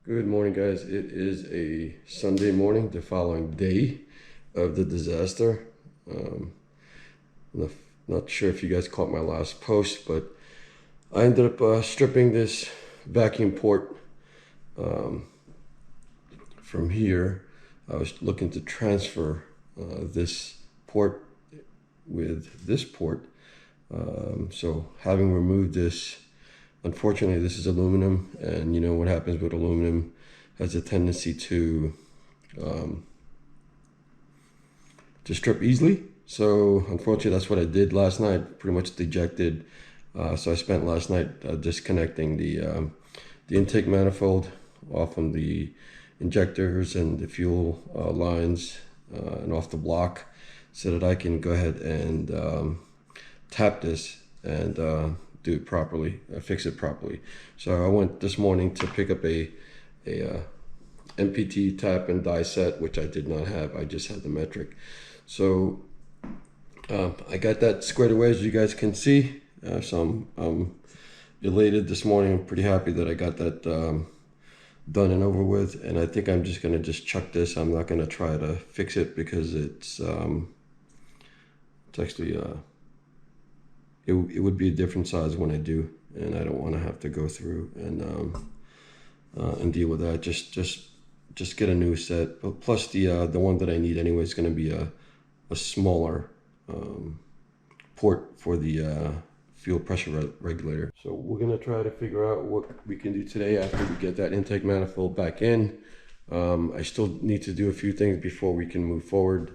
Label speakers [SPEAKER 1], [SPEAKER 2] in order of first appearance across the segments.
[SPEAKER 1] Good morning, guys. It is a Sunday morning, the following day of the disaster. I'm not sure if you guys caught my last post, but I ended up stripping this vacuum port from here. I was looking to transfer this port with this port. So having removed this, unfortunately, this is aluminum, and you know what happens with aluminum, has a tendency to strip easily. So unfortunately, that's what I did last night, pretty much dejected. So I spent last night disconnecting the intake manifold off from the injectors and the fuel lines and off the block, so that I can go ahead and tap this and do it properly, fix it properly. So I went this morning to pick up a MPT tap and die set, which I did not have. I just had the metric. So I got that squared away, as you guys can see. So I'm elated this morning. I'm pretty happy that I got that done and over with. And I think I'm just gonna chuck this. I'm not gonna try to fix it because it's actually it would be a different size when I do, and I don't want to have to go through and deal with that. Just get a new set. But plus the one that I need anyway is going to be a smaller port for the fuel pressure regulator. So we're going to try to figure out what we can do today after we get that intake manifold back in. I still need to do a few things before we can move forward.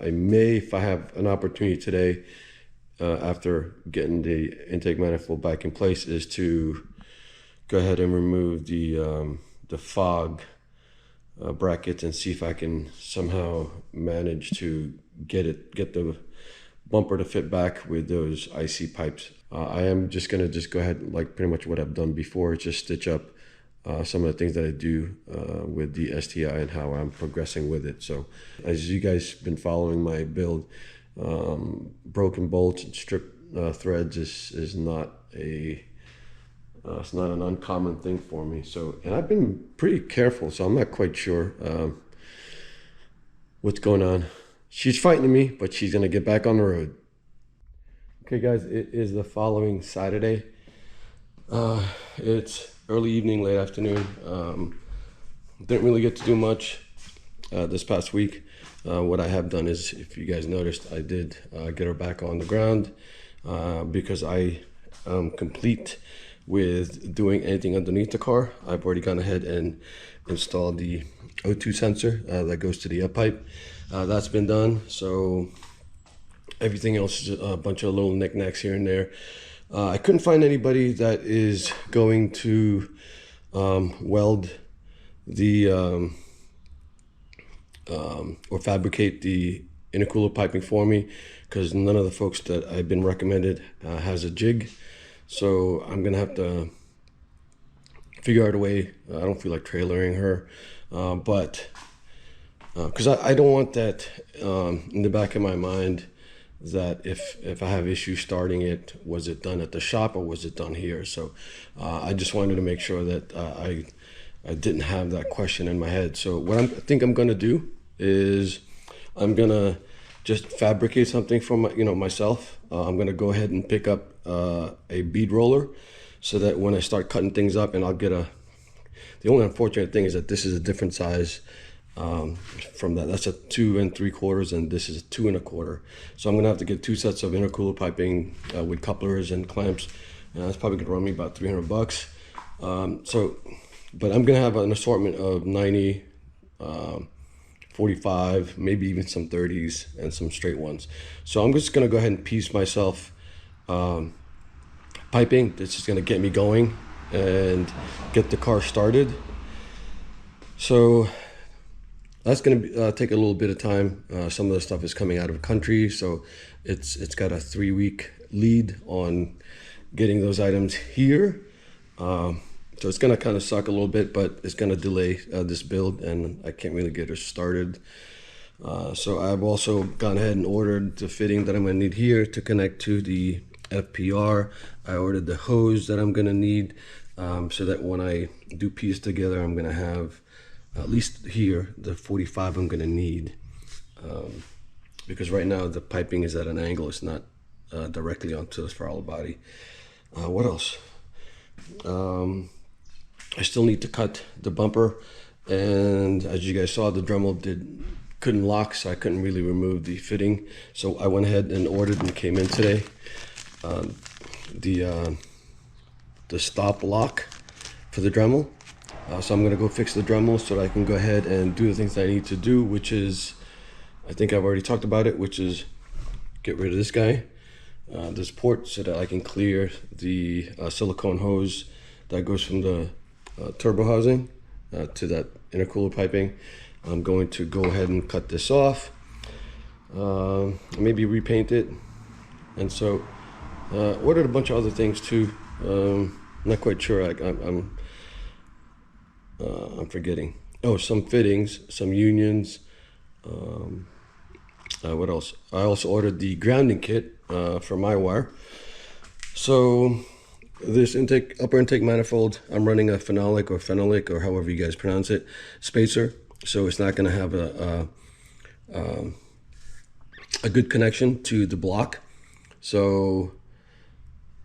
[SPEAKER 1] I may, if I have an opportunity today, after getting the intake manifold back in place, is to go ahead and remove the fog brackets and see if I can somehow manage to get the bumper to fit back with those IC pipes. I am just gonna go ahead, like pretty much what I've done before, just stitch up some of the things that I do with the STI and how I'm progressing with it. So as you guys been following my build, broken bolts and strip threads is not it's not an uncommon thing for me. So, and I've been pretty careful, so I'm not quite sure what's going on. She's fighting me, but she's gonna get back on the road. Okay, guys, it is the following Saturday. It's early evening, late afternoon. Didn't really get to do much this past week. What I have done is, if you guys noticed, I did get her back on the ground because I am complete with doing anything underneath the car. I've already gone ahead and installed the O2 sensor that goes to the up pipe. That's been done. So everything else is a bunch of little knickknacks here and there. I couldn't find anybody that is going to weld the or fabricate the intercooler piping for me, because none of the folks that I've been recommended has a jig. So I'm gonna have to figure out a way. I don't feel like trailering her, but because I don't want that in the back of my mind, that if I have issues starting it, was it done at the shop or was it done here? So I just wanted to make sure that I didn't have that question in my head. So what I think I'm gonna do is I'm gonna just fabricate something for myself. I'm gonna go ahead and pick up a bead roller, so that when I start cutting things up, and I'll get the only unfortunate thing is that this is a different size from that. That's a 2 3/4, and this is a 2 1/4. So I'm gonna have to get 2 sets of intercooler piping with couplers and clamps, and that's probably gonna run me about $300. But I'm gonna have an assortment of 90, 45, maybe even some 30s and some straight ones. So I'm just gonna go ahead and piece myself piping. This is gonna get me going and get the car started. So that's gonna take a little bit of time. Some of the stuff is coming out of the country, so it's got a 3-week lead on getting those items here. So it's gonna kind of suck a little bit, but it's gonna delay this build, and I can't really get her started. So I've also gone ahead and ordered the fitting that I'm gonna need here to connect to the FPR. I ordered the hose that I'm gonna need so that when I do piece together, I'm gonna have at least here the 45 I'm gonna need, because right now the piping is at an angle. It's not directly onto the throttle body. What else? I still need to cut the bumper, and as you guys saw, the Dremel couldn't lock, so I couldn't really remove the fitting. So I went ahead and ordered, and came in today, the stop lock for the Dremel. So I'm gonna go fix the Dremel so that I can go ahead and do the things that I need to do, which is, I think I've already talked about it, which is get rid of this guy, this port, so that I can clear the silicone hose that goes from the turbo housing to that intercooler piping. I'm going to go ahead and cut this off, maybe repaint it, and so ordered a bunch of other things too. Not quite sure. I'm forgetting. Oh, some fittings, some unions. What else? I also ordered the grounding kit for my wire. So this upper intake manifold, I'm running a phenolic or however you guys pronounce it, spacer. So it's not going to have a good connection to the block. So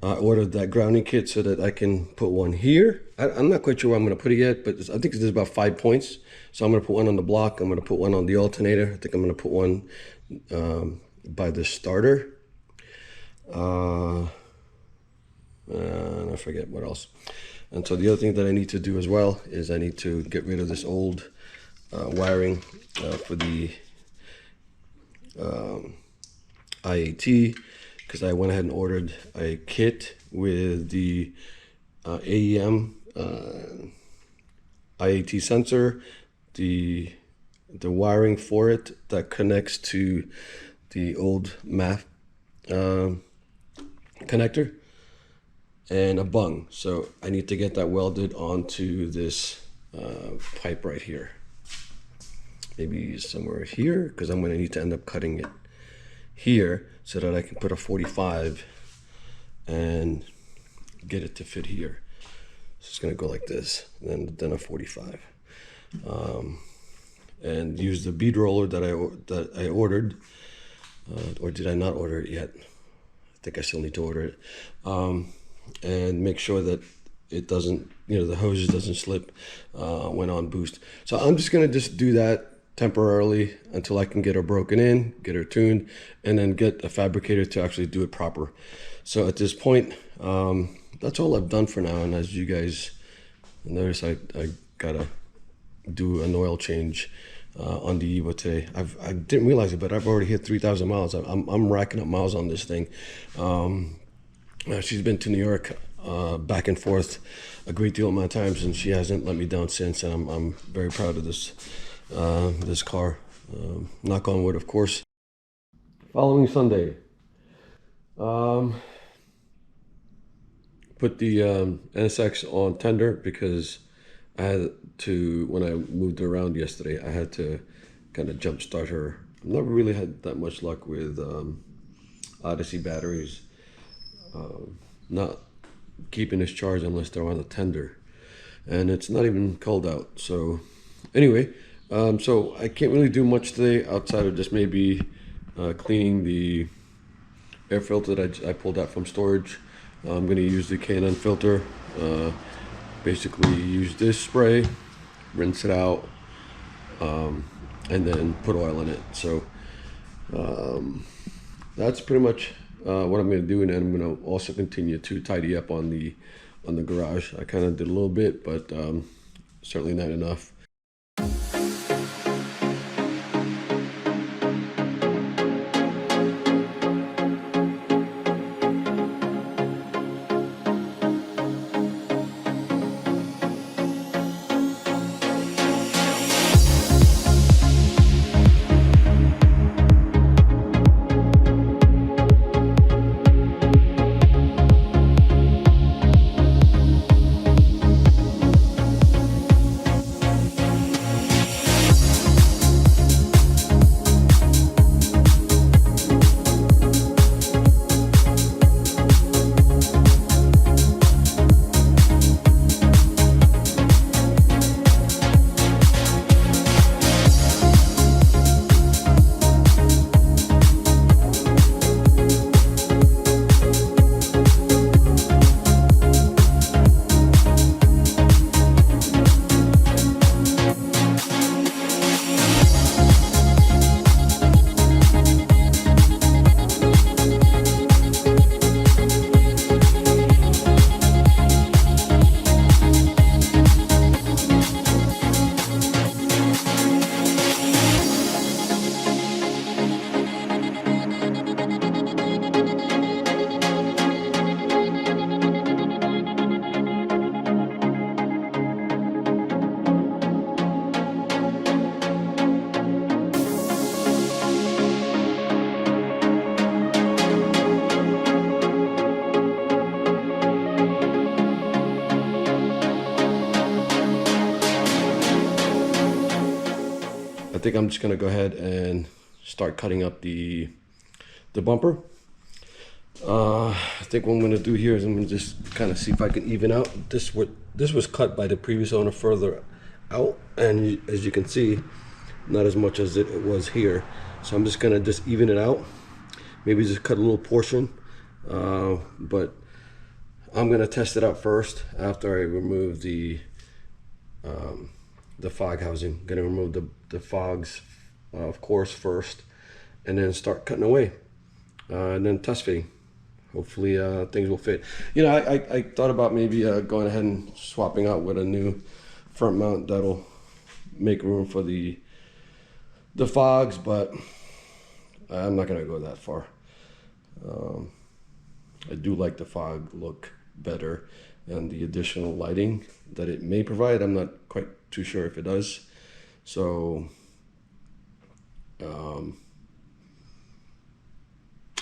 [SPEAKER 1] I ordered that grounding kit so that I can put one here. I'm not quite sure where I'm going to put it yet, but I think there's about 5 points. So I'm going to put one on the block. I'm going to put one on the alternator. I think I'm going to put one by the starter. And I forget what else. And so the other thing that I need to do as well is I need to get rid of this old wiring for the IAT, because I went ahead and ordered a kit with the AEM IAT sensor, the wiring for it that connects to the old MAF connector, and a bung. So I need to get that welded onto this pipe right here, maybe somewhere here, because I'm going to need to end up cutting it here so that I can put a 45 and get it to fit here. So it's going to go like this, and then a 45, and use the bead roller that I ordered, or did I not order it yet? I think I still need to order it, and make sure that it doesn't, the hoses doesn't slip when on boost. So I'm just going to do that temporarily until I can get her broken in, get her tuned, and then get a fabricator to actually do it proper. So at this point, that's all I've done for now. And as you guys notice, I gotta do an oil change on the Evo today. I didn't realize it, but I've already hit 3,000 miles. I'm racking up miles on this thing. She's been to New York back and forth a great deal amount of times, and she hasn't let me down since. And I'm very proud of this car. Knock on wood, of course. Following Sunday, put the NSX on tender because I had to, when I moved around yesterday, I had to kind of jump start her. I've never really had that much luck with Odyssey batteries not keeping this charged unless they're on a tender, and it's not even cold out. So anyway, so I can't really do much today outside of just maybe cleaning the air filter that I pulled out from storage. I'm going to use the K&N filter, basically use this spray, rinse it out, and then put oil in it. So that's pretty much what I'm going to do, and then I'm going to also continue to tidy up on the garage. I kind of did a little bit, but certainly not enough. think I'm just gonna go ahead and start cutting up the bumper. I think what I'm gonna do here is I'm gonna just kind of see if I can even out this. This was cut by the previous owner further out, and as you can see, not as much as it was here. So I'm just gonna just even it out. Maybe just cut a little portion, but I'm gonna test it out first after I remove the fog housing. I'm gonna remove the fogs, of course, first, and then start cutting away, and then test fitting. Hopefully things will fit. You know, I thought about maybe going ahead and swapping out with a new front mount that'll make room for the fogs, but I'm not gonna go that far. I do like the fog look better, and the additional lighting that it may provide, I'm not quite too sure if it does. So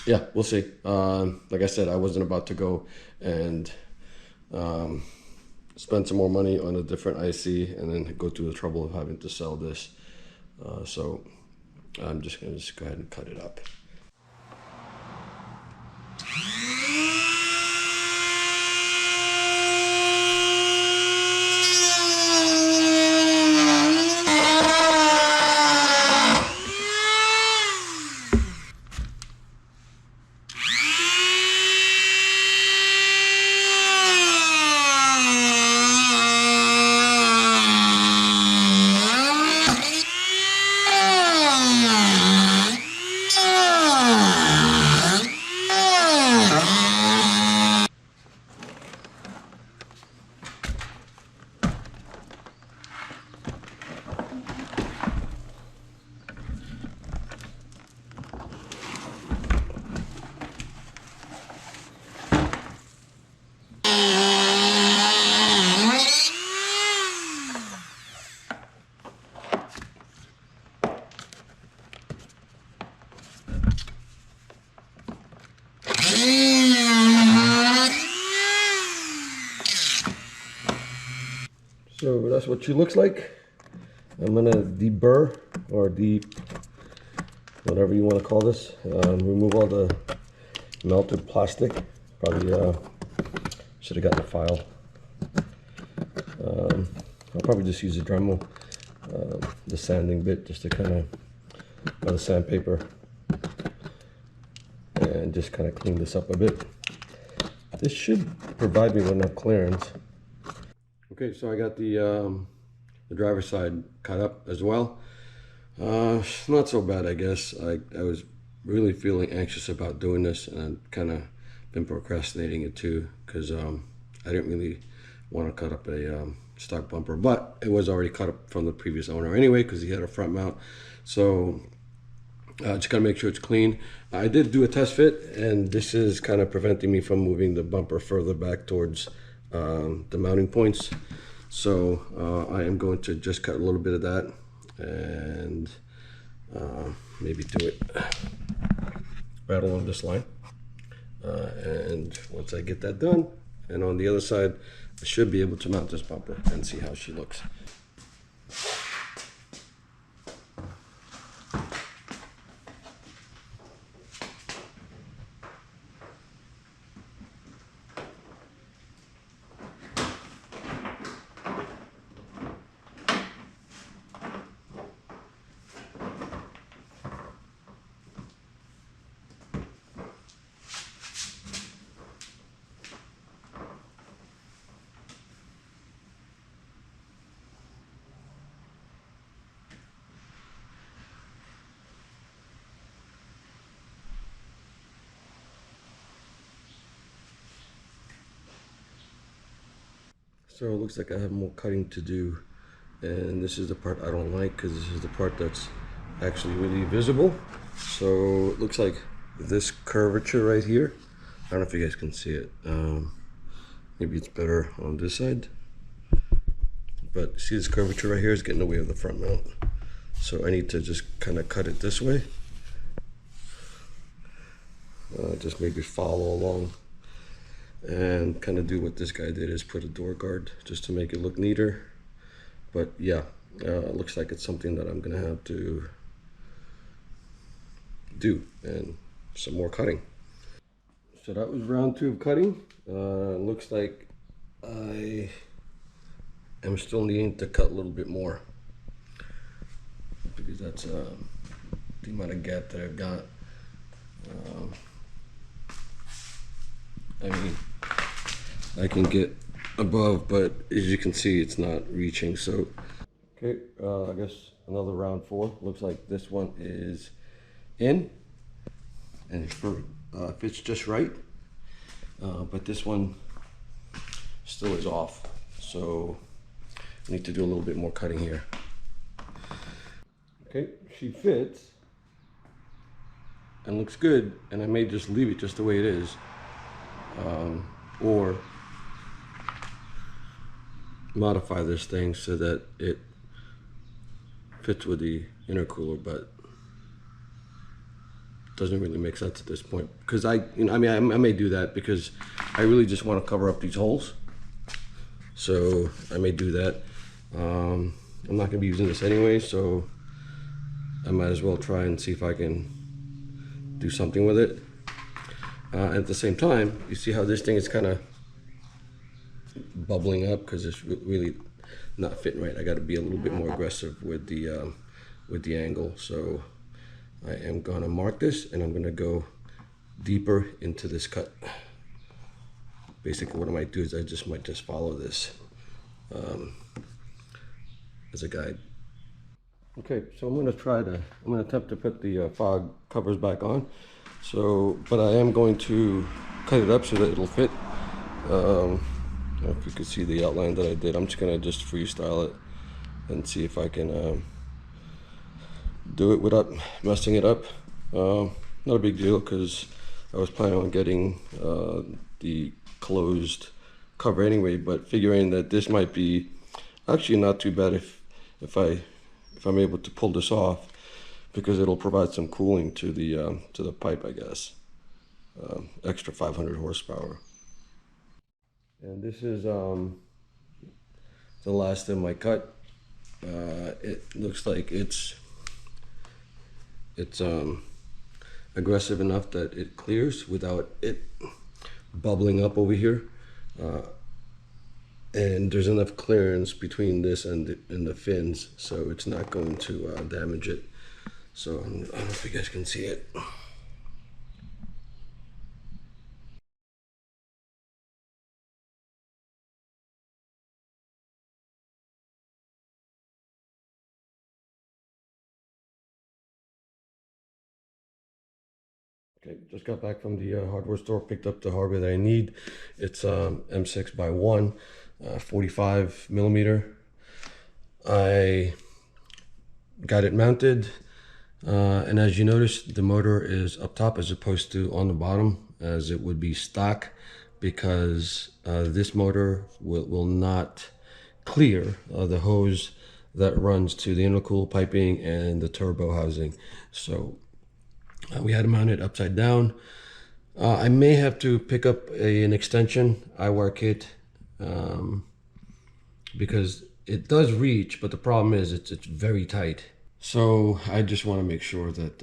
[SPEAKER 1] yeah, we'll see. Like I said, I wasn't about to go and spend some more money on a different IC and then go through the trouble of having to sell this. So I'm just gonna go ahead and cut it up. So that's what she looks like. I'm gonna deburr or whatever you want to call this. Remove all the melted plastic. Probably should have gotten a file. I'll probably just use a Dremel, the sanding bit, just to kind of, or the sandpaper, and just kind of clean this up a bit. This should provide me with enough clearance. Okay, so I got the driver's side cut up as well. Not so bad, I guess. I was really feeling anxious about doing this, and I've kind of been procrastinating it too, because I didn't really want to cut up a stock bumper, but it was already cut up from the previous owner anyway, because he had a front mount. So just gotta make sure it's clean. I did do a test fit, and this is kind of preventing me from moving the bumper further back towards the mounting points. So I am going to just cut a little bit of that and maybe do it right along this line. And once I get that done, and on the other side, I should be able to mount this bumper and see how she looks. So it looks like I have more cutting to do, and this is the part I don't like, because this is the part that's actually really visible. So it looks like this curvature right here, I don't know if you guys can see it, maybe it's better on this side, but see this curvature right here is getting in the way of the front mount. So I need to just kind of cut it this way, just maybe follow along, and kind of do what this guy did, is put a door guard just to make it look neater. But yeah, looks like it's something that I'm gonna have to do, and some more cutting. So that was round 2 of cutting. Looks like I am still needing to cut a little bit more, because that's the amount of gap that I've got. I mean, I can get above, but as you can see, it's not reaching. So, okay, I guess another round 4. Looks like this one is in, and it fits just right. But this one still is off. So I need to do a little bit more cutting here. Okay, she fits and looks good, and I may just leave it just the way it is, or modify this thing so that it fits with the intercooler, but it doesn't really make sense at this point, because I may do that because I really just want to cover up these holes. So I may do that. I'm not going to be using this anyway, so I might as well try and see if I can do something with it. At the same time, you see how this thing is kind of bubbling up because it's really not fitting right. I got to be a little bit more aggressive with the angle. So I am going to mark this, and I'm going to go deeper into this cut. Basically, what I might do is I might just follow this as a guide. Okay, so I'm going to attempt to put the fog covers back on. So, but I am going to cut it up so that it'll fit. I don't know if you can see the outline that I did. I'm just going to just freestyle it and see if I can do it without messing it up. Not a big deal, because I was planning on getting the closed cover anyway, but figuring that this might be actually not too bad if I'm able to pull this off, because it'll provide some cooling to the pipe, I guess. Extra 500 horsepower. And this is the last of my cut. It looks like it's aggressive enough that it clears without it bubbling up over here. And there's enough clearance between this and the fins, so it's not going to damage it. So I don't know if you guys can see it. Okay, just got back from the hardware store, picked up the hardware that I need. It's M6 by 1, 45 millimeter. I got it mounted, and as you notice, the motor is up top as opposed to on the bottom, as it would be stock, because this motor will not clear the hose that runs to the intercooler piping and the turbo housing. So we had to mount it upside down. I may have to pick up an extension eyewear kit, because it does reach, but the problem is it's very tight. So I just want to make sure that,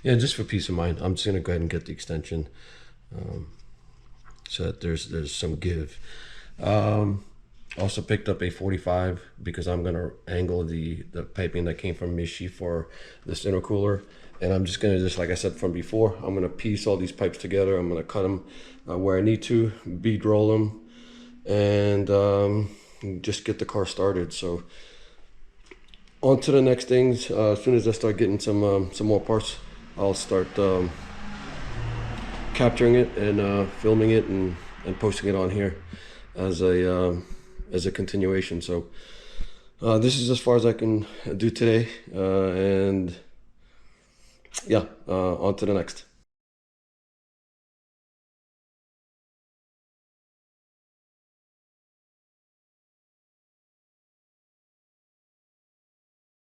[SPEAKER 1] yeah, just for peace of mind, I'm just going to go ahead and get the extension, so that there's some give. Also picked up a 45 because I'm going to angle the piping that came from Michi for this intercooler. And I'm just going to, just like I said from before, I'm going to piece all these pipes together. I'm going to cut them where I need to, bead roll them, and just get the car started. So on to the next things. As soon as I start getting some more parts, I'll start capturing it and filming it and posting it on here as a continuation. So this is as far as I can do today, and yeah, on to the next.